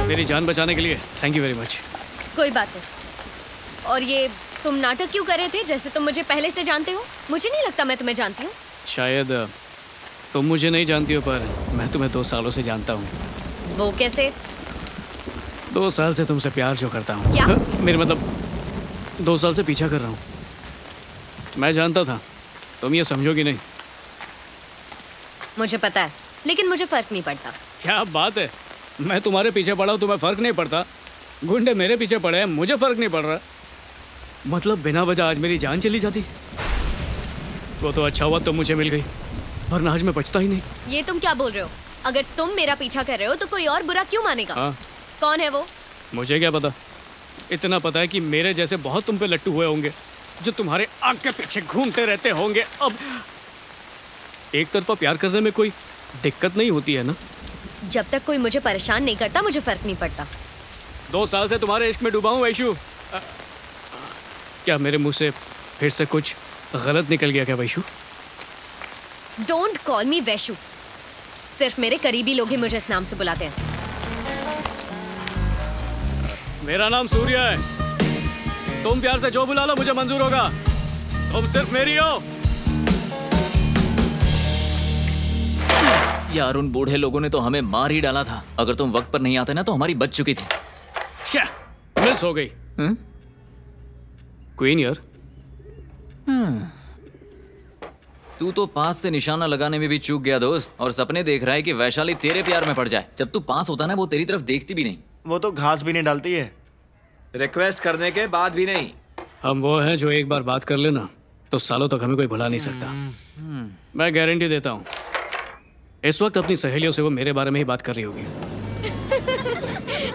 मेरी जान बचाने के लिए थैंक यू वेरी मच। कोई बात नहीं। और ये तुम नाटक क्यों कर रहे थे जैसे तुम मुझे पहले से जानते हो? मुझे नहीं लगता मैं तुम्हें जानती हूँ। शायद तुम मुझे नहीं जानती हो पर मैं तुम्हें 2 सालों से जानता हूँ। वो कैसे? 2 साल से तुमसे प्यार जो करता हूँ। क्या? मेरे मतलब 2 साल से पीछा कर रहा हूँ। मैं जानता था तुम ये समझोगी नहीं। मुझे पता है लेकिन मुझे फर्क नहीं पड़ता। क्या बात है, मैं तुम्हारे पीछे पड़ा हूँ, तुम्हें फर्क नहीं पड़ता? गुंडे मेरे पीछे पड़े हैं, मुझे फर्क नहीं पड़ रहा। मतलब बिना वजह आज मेरी जान चली जाती। वो तो अच्छा हुआ तुम मुझे मिल गई, वरना आज मैं बचता ही नहीं। ये तुम क्या बोल रहे हो? अगर तुम मेरा पीछा कर रहे हो तो कोई और बुरा क्यों मानेगा? हाँ। कौन है वो? मुझे क्या पता, इतना पता है कि मेरे जैसे बहुत तुम पे लट्टू हुए होंगे जो तुम्हारे आग के पीछे घूमते रहते होंगे। अब एक तरफा प्यार करने में कोई दिक्कत नहीं होती है ना? जब तक कोई मुझे परेशान नहीं करता मुझे फर्क नहीं पड़ता। 2 साल से तुम्हारे इश्क में डूबा हूँ वैशु। क्या मेरे मुंह से फिर से कुछ गलत निकल गया क्या वैशु? डोंट कॉल मी वैशु। सिर्फ मेरे करीबी लोग ही मुझे इस नाम से बुलाते हैं। मेरा नाम सूर्य है। तुम प्यार से जो बुला लो मुझे मंजूर होगा। तुम सिर्फ मेरी हो। यार उन बूढ़े लोगों ने तो हमें मार ही डाला था। अगर तुम वक्त पर नहीं आते ना तो हमारी बच चुकी थी। मिस हो गई। क्वीन यार। तू तो पास से निशाना लगाने में भी चूक गया दोस्त, और सपने देख रहा है कि वैशाली तेरे प्यार में पड़ जाए। जब तू पास होता ना वो तेरी तरफ देखती भी नहीं। वो तो घास भी नहीं डालती है, रिक्वेस्ट करने के बाद भी नहीं। हम वो हैं जो एक बार बात कर लेना तो सालों तक हमें कोई भुला नहीं सकता। मैं गारंटी देता हूँ इस वक्त अपनी सहेलियों से वो मेरे बारे में ही बात कर रही होगी।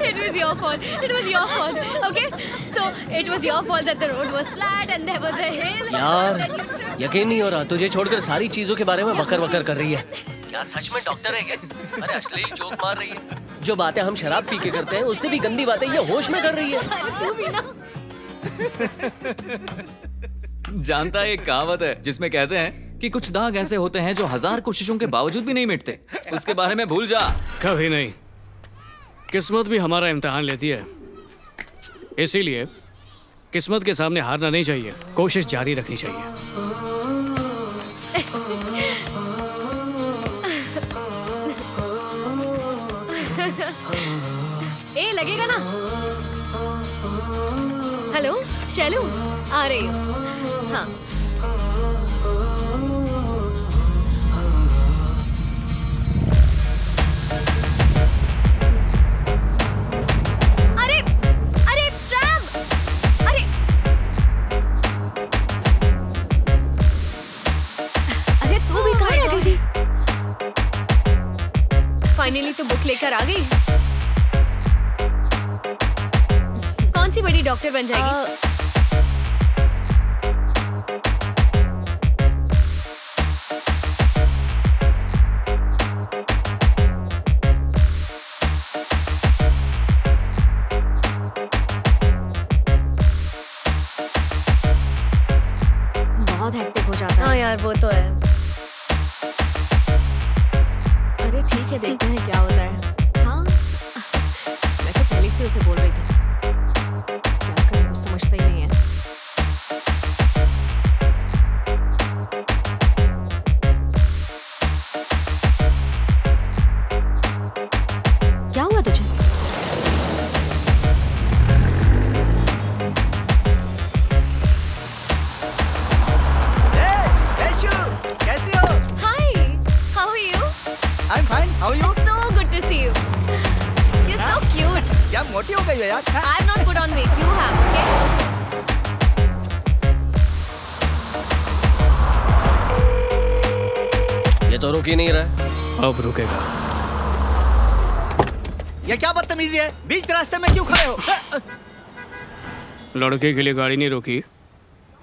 It was your fault. It was your fault. Okay? So it was your fault that the road was flat and there was a hill. यार यकीन नहीं हो रहा, तुझे छोड़कर सारी चीजों के बारे में बकर बकर कर रही है। क्या सच में डॉक्टर है क्या? अरे अश्लील जोक मार रही है। जो बातें हम शराब पी के करते हैं उससे भी गंदी बातें ये होश में कर रही है। तू भी ना। जानता है एक कहावत है जिसमें कहते हैं कि कुछ दाग ऐसे होते हैं जो 1000 कोशिशों के बावजूद भी नहीं मिटते। उसके बारे में भूल जा। कभी नहीं। किस्मत भी हमारा इम्तिहान लेती है, इसीलिए किस्मत के सामने हारना नहीं चाहिए, कोशिश जारी रखनी चाहिए। ए लगेगा ना। हेलो शैलू, आ रही हूँ। हाँ फाइनली तो बुक लेकर आ गई। कौन सी बड़ी डॉक्टर बन जाएगी? बहुत हेक्टिक हो जाता है। हाँ यार वो तो है। ठीक है देखते हैं क्या होता है। हाँ मैं तो पहले से उसे बोल रही थी, क्या करें कुछ समझता ही नहीं है। क्या हुआ तुझे? कैसी हो? Hi, how are you? I'm fine. How are you? So good to see you. You're so cute. क्या मोटी हो गई हो यार? I've not put on weight. You have, okay? ये तो रुक ही नहीं रहा। अब रुकेगा। ये क्या बदतमीजी है? बीच रास्ते में क्यों खड़े हो? लड़के के लिए गाड़ी नहीं रोकी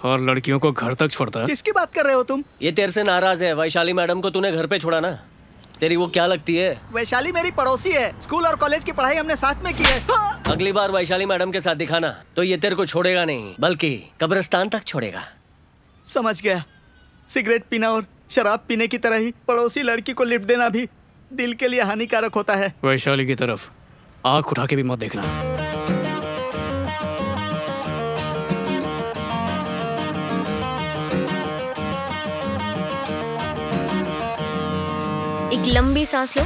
और लड़कियों को घर तक छोड़ता है। किसकी बात कर रहे हो तुम? ये तेरे से नाराज है। वैशाली मैडम को तूने घर पे छोड़ा ना। तेरी वो क्या लगती है? वैशाली मेरी पड़ोसी है। स्कूल और कॉलेज की पढ़ाई हमने साथ में की है। अगली बार वैशाली मैडम के साथ दिखाना तो ये तेरे को छोड़ेगा नहीं बल्कि कब्रिस्तान तक छोड़ेगा। समझ गया। सिगरेट पीना और शराब पीने की तरह ही पड़ोसी लड़की को लिफ्ट देना भी दिल के लिए हानिकारक होता है। वैशाली की तरफ आंख उठा के भी मत देखना। एक लंबी सांस लो।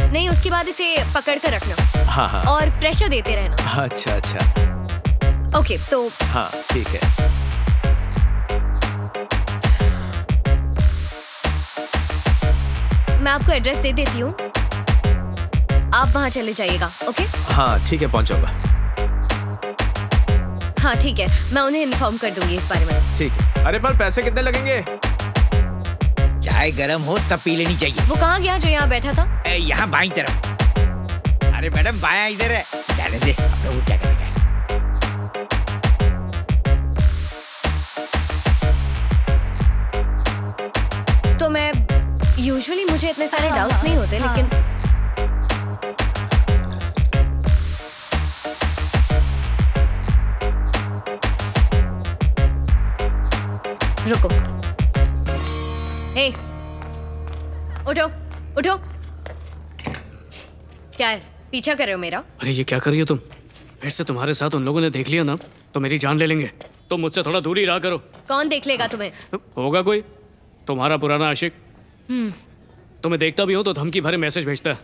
नहीं, उसके बाद इसे पकड़ कर रखना। हाँ हाँ। और प्रेशर देते रहना। अच्छा अच्छा। ओके, तो हाँ ठीक है। मैं आपको एड्रेस दे देती हूँ, आप वहाँ चले जाइएगा। ओके? हाँ ठीक है, पहुंचूंगा। हाँ ठीक है, मैं उन्हें इन्फॉर्म कर दूंगी इस बारे में। ठीक है। अरे पर पैसे कितने लगेंगे? चाय गरम हो तब पी लेनी चाहिए। वो कहाँ गया जो यहाँ बैठा था? यहाँ बाईं तरफ। अरे मैडम बायां इधर है, जाने दे, अब लोग क्या करेंगे। तो मैं यूजुअली मुझे इतने सारे डाउट्स नहीं होते, लेकिन रुको। हे, उठो उठो। क्या है, पीछा कर रहे हो मेरा? अरे ये क्या कर रही हो तुम? फिर से तुम्हारे साथ उन लोगों ने देख लिया ना तो मेरी जान ले लेंगे। तुम मुझसे थोड़ा दूरी रहा करो। कौन देख लेगा तुम्हें? होगा कोई, तुम्हारा पुराना आशिक। तुम्हें देखता भी हो तो धमकी भरे मैसेज भेजता है।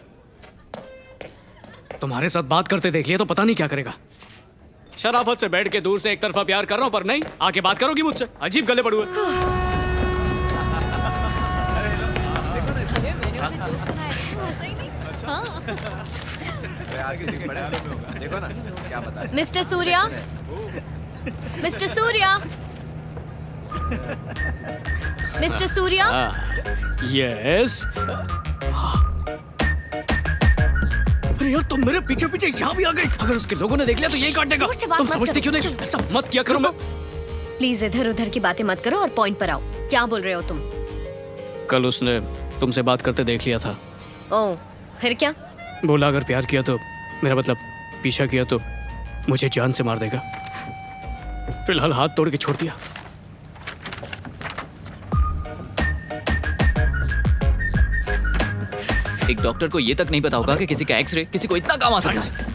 तुम्हारे साथ बात करते देख लिया तो पता नहीं क्या करेगा। शराफत से बैठ के दूर से एक तरफा प्यार कर रहा हूं, पर नहीं, आके बात करोगी मुझसे। अजीब गले पड़े हुए। देखो ना क्या बता। Mister Surya, mister Surya, mister Surya. Yes. अरे यार, तुम मेरे पीछे पीछे यहाँ भी आ गई। अगर उसके लोगों ने देख लिया तो यही काट देगा। जोर से बात तुम मत समझती करो। क्यों नहीं? चलो। ऐसा मत किया करो। मैं प्लीज इधर उधर की बातें मत करो और पॉइंट पर आओ। क्या बोल रहे हो तुम? कल उसने तुमसे बात करते देख लिया था। ओह, फिर क्या? बोला अगर प्यार किया तो, मेरा मतलब पीछा किया तो मुझे जान से मार देगा। फिलहाल हाथ तोड़ के छोड़ दिया। एक डॉक्टर को ये तक नहीं पता होगा कि किसी का एक्सरे किसी को इतना काम आ सकता है।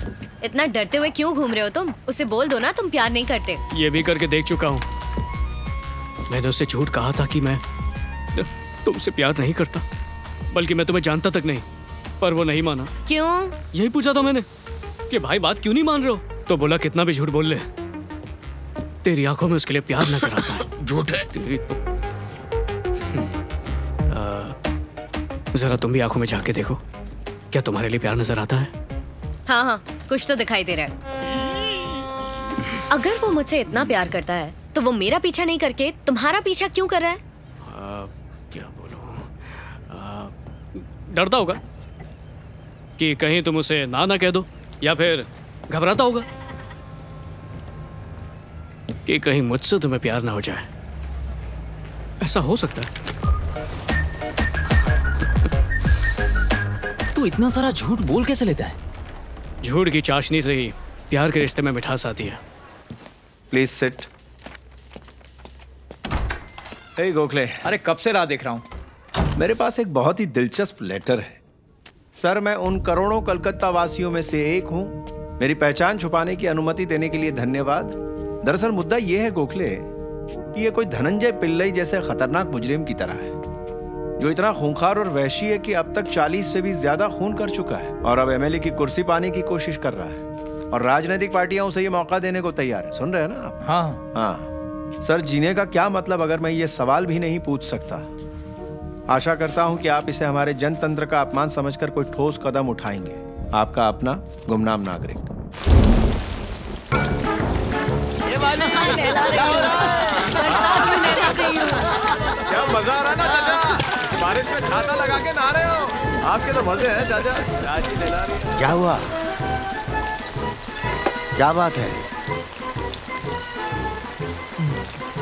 इतना डरते हुए क्यों घूम रहे हो तुम? उसे बोल दो ना तुम प्यार नहीं करते। ये भी करके देख चुका हूँ। मैंने उससे झूठ कहा था कि मैं तुमसे प्यार नहीं करता, बल्कि मैं तुम्हें जानता तक नहीं, पर वो नहीं माना। क्यों? यही पूछा था मैंने कि भाई बात क्यों नहीं मान रहे हो, तो बोला कितना भी झूठ बोल ले, तेरी आंखों में उसके लिए प्यार नजर आता है। झूठ है। तेरी तो जरा तुम भी आंखों में झांक के देखो, क्या तुम्हारे लिए प्यार नजर आता है? हाँ हाँ, कुछ तो दिखाई दे रहा है। अगर वो मुझसे इतना प्यार करता है तो वो मेरा पीछा नहीं करके तुम्हारा पीछा क्यों कर रहा है? क्या बोलूं, डरता होगा कि कहीं तुम उसे ना कह दो, या फिर घबराता होगा कि कहीं मुझसे तुम्हें प्यार ना हो जाए। ऐसा हो सकता है। तू इतना सारा झूठ बोल कैसे लेता है? झूठ की चाशनी से ही प्यार के रिश्ते में मिठास आती है। Please sit. हे गोखले, अरे कब से राह देख रहा हूँ। मेरे पास एक बहुत ही दिलचस्प लेटर है। सर, मैं उन करोड़ों कलकत्ता वासियों में से एक हूं। मेरी पहचान छुपाने की अनुमति देने के लिए धन्यवाद। दरअसल मुद्दा यह है गोखले कि ये कोई धनंजय पिल्लई जैसे खतरनाक मुजरिम की तरह है, जो इतना खूंखार और वहशी है कि अब तक 40 से भी ज्यादा खून कर चुका है और अब एमएलए की कुर्सी पाने की कोशिश कर रहा है, और राजनीतिक पार्टियां उसे ये मौका देने को तैयार है। सुन रहे हैं ना आप? हाँ सर, जीने का क्या मतलब अगर मैं ये सवाल भी नहीं पूछ सकता। आशा करता हूं कि आप इसे हमारे जनतंत्र का अपमान समझकर कोई ठोस कदम उठाएंगे। आपका अपना गुमनाम नागरिक। क्या मजा आ रहा ना चाचा? बारिश में छाता लगा के नहा रहे हो। आपके तो मजे हैं चाचा। चाची दिला रही है। क्या हुआ? क्या बात है?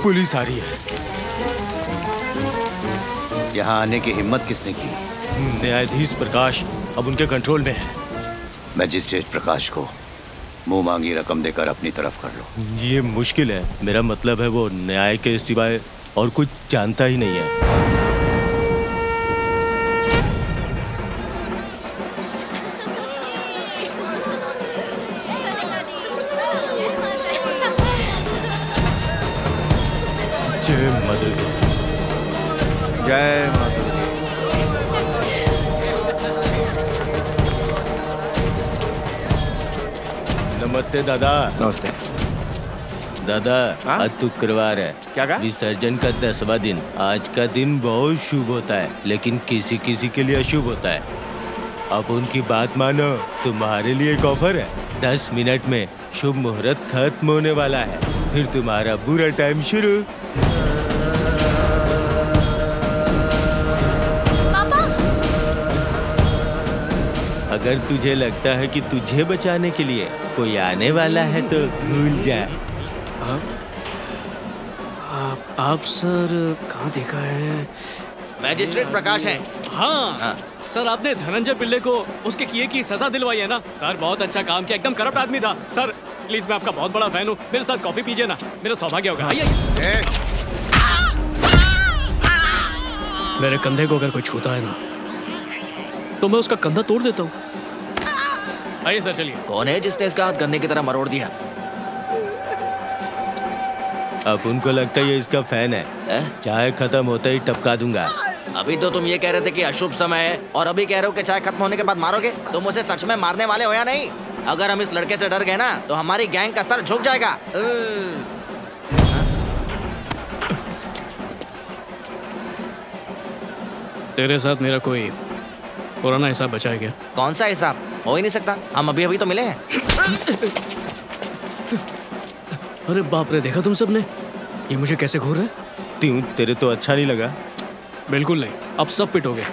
पुलिस आ रही है। यहाँ आने की हिम्मत किसने की? न्यायाधीश प्रकाश अब उनके कंट्रोल में है। मैजिस्ट्रेट प्रकाश को मुंह मांगी रकम देकर अपनी तरफ कर लो। ये मुश्किल है। मेरा मतलब है वो न्याय के सिवाय और कुछ जानता ही नहीं है। नमस्ते दादा। नमस्ते दादा। हाँ? आज शुक्रवार है। क्या कहा? विसर्जन का 10वां दिन। आज का दिन बहुत शुभ होता है, लेकिन किसी किसी के लिए अशुभ होता है। अब उनकी बात मानो, तुम्हारे लिए एक ऑफर है। 10 मिनट में शुभ मुहूर्त खत्म होने वाला है, फिर तुम्हारा बुरा टाइम शुरू। अगर तुझे लगता है कि तुझे बचाने के लिए कोई आने वाला है तो भूल जा। आप सर कहाँ देखा है? मैजिस्ट्रेट प्रकाश है। हाँ सर, आपने धनंजय पिल्ले को उसके किए की सजा दिलवाई है ना? सर बहुत अच्छा काम किया, एकदम करप्ट आदमी था। सर प्लीज, मैं आपका बहुत बड़ा फैन हूँ, मेरे साथ कॉफी पीजिए ना, मेरा सौभाग्य होगा। आइए। मेरे कंधे को अगर कोई छूता है ना तो मैं उसका कंधा तोड़ देता हूँ। आइए सर, चलिए। कौन है जिसने इसका हाथ गन्ने की तरह मरोड़ दिया? अब उनको लगता है ये इसका फैन है। चाय खत्म होते ही टपका दूंगा। अभी तो तुम ये कह रहे थे कि अशुभ समय है, और अभी कह रहे हो कि चाय खत्म होने के बाद मारोगे। तुम उसे सच में मारने वाले हो या नहीं? अगर हम इस लड़के से डर गए ना तो हमारी गैंग का सर झुक जाएगा। तेरे साथ मेरा कोई पुराना हिसाब बचा है क्या? कौन सा हिसाब? हो ही नहीं सकता, हम अभी अभी तो मिले हैं। अरे बाप रे, देखा तुम सबने ये मुझे कैसे घूर रहा है? तेरे तो अच्छा नहीं लगा? बिल्कुल नहीं, अब सब पिट हो गए।